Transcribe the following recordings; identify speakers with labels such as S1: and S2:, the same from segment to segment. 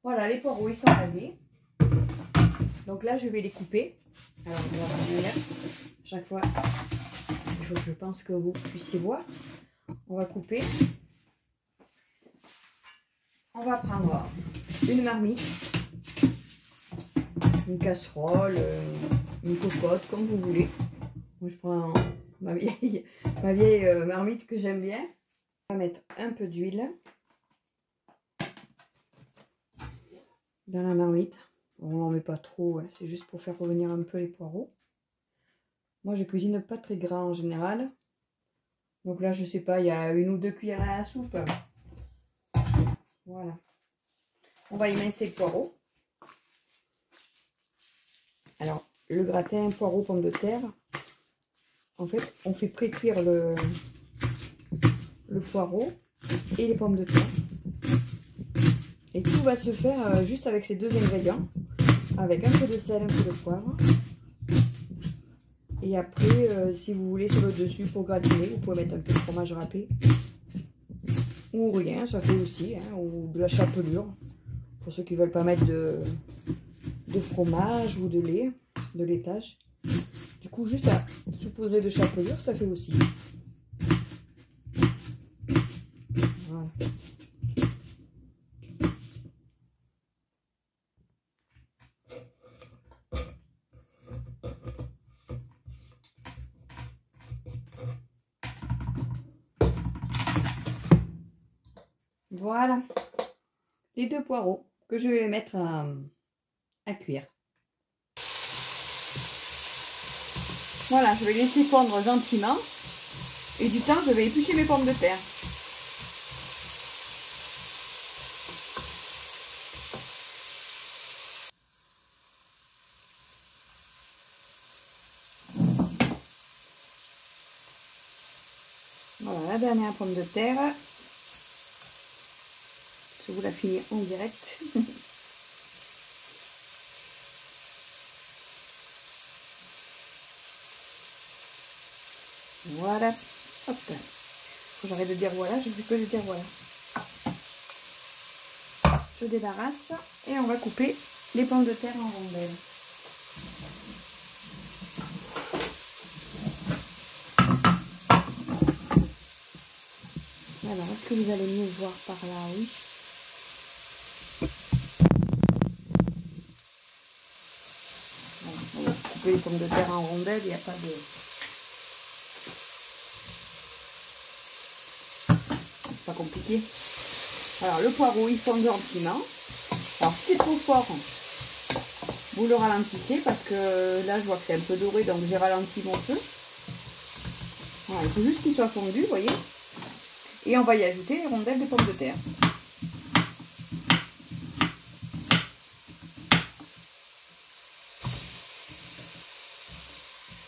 S1: Voilà, les poireaux, ils sont lavés. Donc là, je vais les couper. Alors, on va faire l'inverse. Chaque fois, il faut que je pense que vous puissiez voir. On va couper. On va prendre une marmite, une casserole, une cocotte, comme vous voulez. Moi, je prends ma vieille marmite que j'aime bien. On va mettre un peu d'huile dans la marmite. On n'en met pas trop, hein, c'est juste pour faire revenir un peu les poireaux. Moi, je cuisine pas très gras en général. Donc là, je sais pas, il y a 1 ou 2 cuillères à soupe. Voilà. On va y mettre les poireaux. Alors, le gratin poireaux pommes de terre, en fait, on fait pré-cuire le poireau et les pommes de terre. Et tout va se faire juste avec ces 2 ingrédients, avec un peu de sel, un peu de poivre. Et après, si vous voulez sur le dessus pour gratiner, vous pouvez mettre un peu de fromage râpé. Ou rien, ça fait aussi, hein, ou de la chapelure. Pour ceux qui ne veulent pas mettre de fromage ou de lait, de laitage. Du coup, juste à saupoudrer de chapelure, ça fait aussi. Voilà. Voilà. Les 2 poireaux que je vais mettre à cuire. Voilà, je vais laisser fondre gentiment. Et du temps, je vais éplucher mes pommes de terre. Voilà, la dernière pomme de terre. Je vous la finis en direct. Voilà. Hop. Faut que j'arrête de dire voilà, je ne fais que de dire voilà. Je débarrasse et on va couper les pommes de terre en rondelles. Alors, est-ce que vous allez mieux voir par là? Oui. Voilà, on va couper les pommes de terre en rondelles, il n'y a pas de... C'est pas compliqué. Alors, le poireau, il fond gentiment. Alors, si c'est trop fort, vous le ralentissez parce que là, je vois que c'est un peu doré, donc j'ai ralenti mon feu. Voilà, il faut juste qu'il soit fondu, vous voyez. Et on va y ajouter les rondelles de pommes de terre.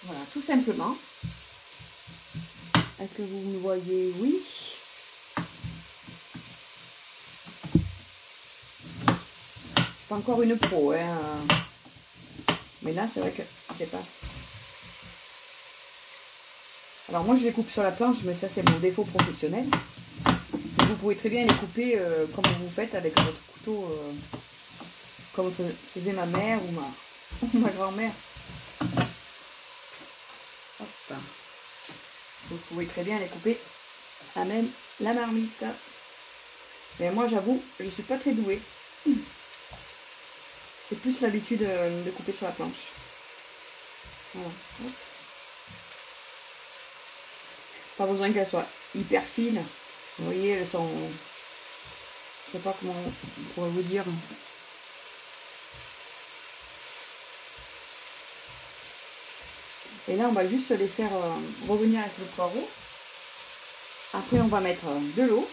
S1: Voilà, tout simplement. Est-ce que vous me voyez? Oui. Pas encore une pro, hein. Mais là, c'est vrai que c'est pas... Alors moi, je les coupe sur la planche, mais ça, c'est mon défaut professionnel. Et vous pouvez très bien les couper comme vous faites avec votre couteau, comme faisait ma mère ou ma grand-mère. Hop. Vous pouvez très bien les couper à même la marmite. Mais moi, j'avoue, je suis pas très douée. J'ai plus l'habitude de couper sur la planche. Voilà. Hop. Pas besoin qu'elles soient hyper fines. Vous voyez, elles sont... Je sais pas comment on pourrait vous dire. Et là, on va juste les faire revenir avec le poireau. Après, on va mettre de l'eau.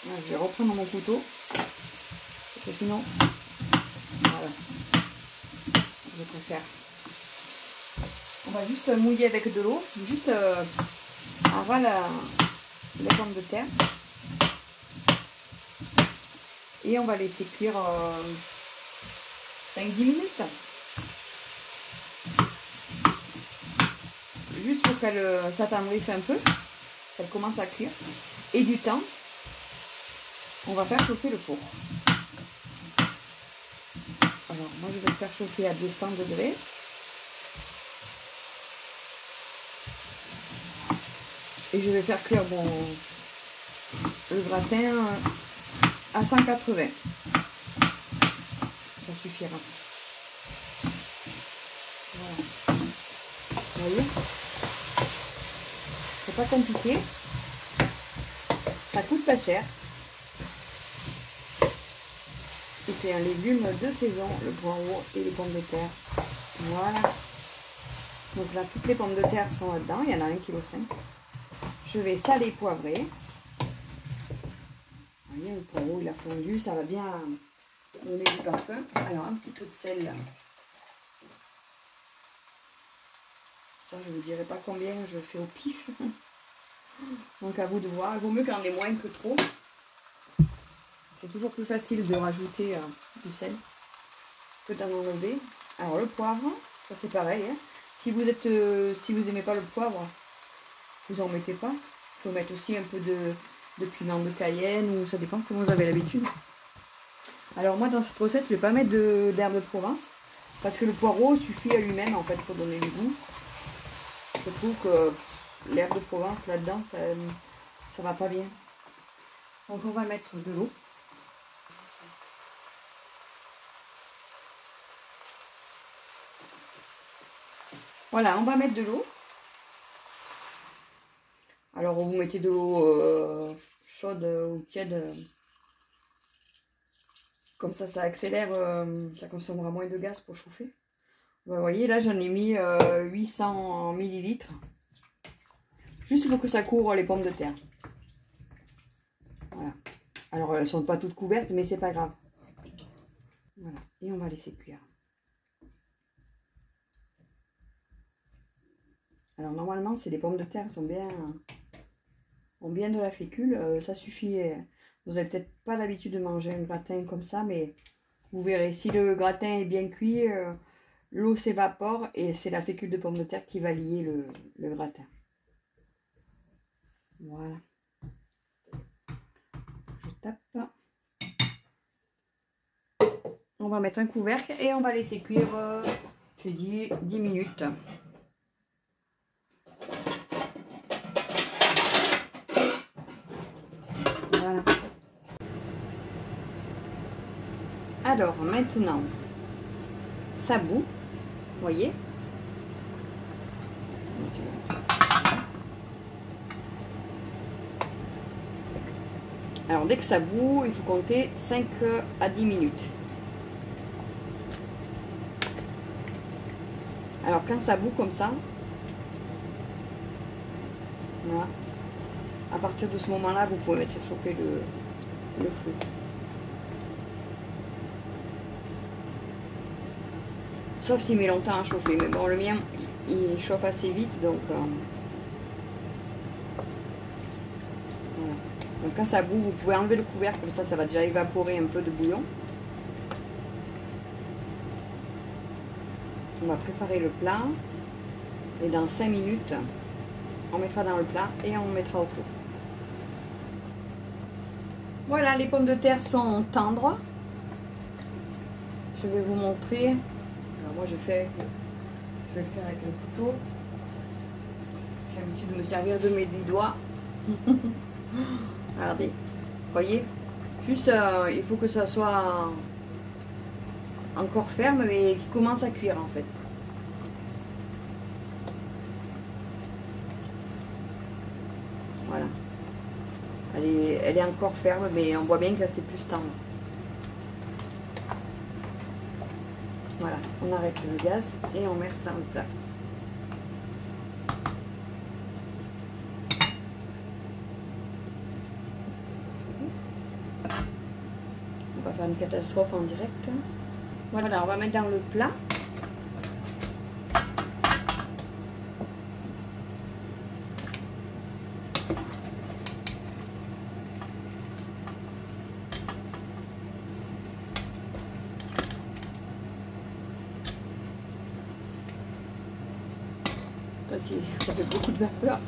S1: Je vais reprendre mon couteau. Parce que sinon, voilà. Je préfère. On va juste mouiller avec de l'eau. Juste avant les pommes de terre. Et on va laisser cuire 5-10 minutes. Juste pour qu'elle s'attendrisse un peu. Qu'elle commence à cuire. Et du temps, On va faire chauffer le four. Alors moi je vais le faire chauffer à 200 degrés. Et je vais faire cuire le gratin à 180. Ça suffira. Voilà. Vous voyez? C'est pas compliqué. Ça coûte pas cher. Et c'est un légume de saison, le poireau et les pommes de terre. Voilà. Donc là, toutes les pommes de terre sont là-dedans. Il y en a 1,5 kg. Je vais saler, poivrer. Vous voyez, le poireau, il a fondu. Ça va bien donner du parfum. Alors, un petit peu de sel. Ça, je ne vous dirai pas combien je fais au pif. Donc, à vous de voir. Il vaut mieux qu'il y en ait moins que trop. C'est toujours plus facile de rajouter du sel que d'en enlever. Alors, le poivre, ça c'est pareil. Hein. Si vous aimez pas le poivre, vous en mettez pas. Il faut mettre aussi un peu de piment de Cayenne, ou ça dépend comment vous avez l'habitude. Alors moi dans cette recette je vais pas mettre d'herbe de Provence parce que le poireau suffit à lui-même en fait pour donner du goût. Je trouve que l'herbe de Provence là-dedans ça va pas bien. Donc on va mettre de l'eau. Voilà, on va mettre de l'eau. Alors vous mettez de l'eau chaude ou tiède. Comme ça accélère, ça consommera moins de gaz pour chauffer. Vous voyez, là j'en ai mis 800 ml. Juste pour que ça couvre les pommes de terre. Voilà. Alors elles ne sont pas toutes couvertes, mais c'est pas grave. Voilà. Et on va laisser cuire. Alors normalement, c'est des pommes de terre, ont bien de la fécule. Ça suffit. Vous n'avez peut-être pas l'habitude de manger un gratin comme ça, mais vous verrez, si le gratin est bien cuit, l'eau s'évapore et c'est la fécule de pomme de terre qui va lier le gratin. Voilà. Je tape. On va mettre un couvercle et on va laisser cuire, j'ai dit 10 minutes. Voilà. Alors maintenant, ça bout, vous voyez. Alors dès que ça bout, il faut compter 5 à 10 minutes. Alors quand ça bout comme ça, voilà, à partir de ce moment-là, vous pouvez mettre chauffer le feu. Sauf s'il met longtemps à chauffer, mais bon, le mien, il chauffe assez vite, donc voilà. Donc quand ça bout, vous pouvez enlever le couvercle, comme ça va déjà évaporer un peu de bouillon. On va préparer le plat, et dans 5 minutes, on mettra dans le plat et on mettra au four. Voilà, les pommes de terre sont tendres. Je vais vous montrer. Alors moi je vais le faire avec un couteau. J'ai l'habitude de me servir de mes 10 doigts. Regardez, voyez, juste il faut que ça soit encore ferme mais qui commence à cuire en fait. Voilà, elle est encore ferme mais on voit bien que c'est plus tendre. Voilà, on arrête le gaz et on verse dans le plat. On va faire une catastrophe en direct. Voilà, on va mettre dans le plat. Ça fait beaucoup de vapeur.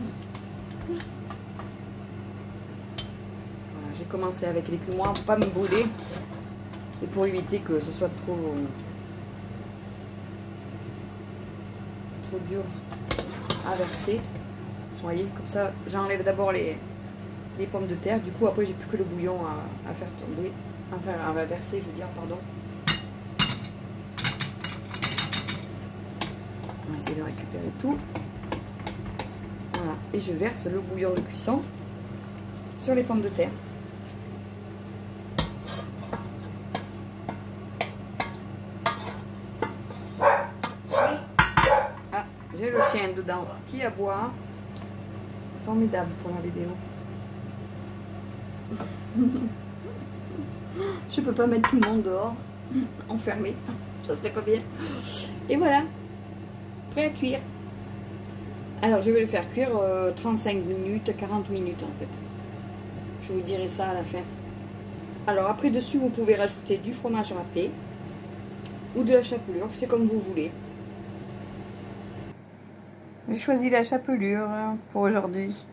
S1: Voilà, j'ai commencé avec l'écumoire pour pas me brûler et pour éviter que ce soit trop dur à verser. Vous voyez, comme ça j'enlève d'abord les pommes de terre. Du coup après j'ai plus que le bouillon à faire tomber, enfin à verser, je veux dire, pardon. On va essayer de récupérer tout. Voilà, et je verse le bouillon de cuisson sur les pommes de terre. Ah, j'ai le chien dedans qui aboie. Formidable pour la vidéo. Je peux pas mettre tout le monde dehors, enfermé, ça serait pas bien. Et voilà, prêt à cuire. Alors je vais le faire cuire 35 minutes, 40 minutes en fait. Je vous dirai ça à la fin. Alors après dessus vous pouvez rajouter du fromage râpé ou de la chapelure, c'est comme vous voulez. J'ai choisi la chapelure pour aujourd'hui.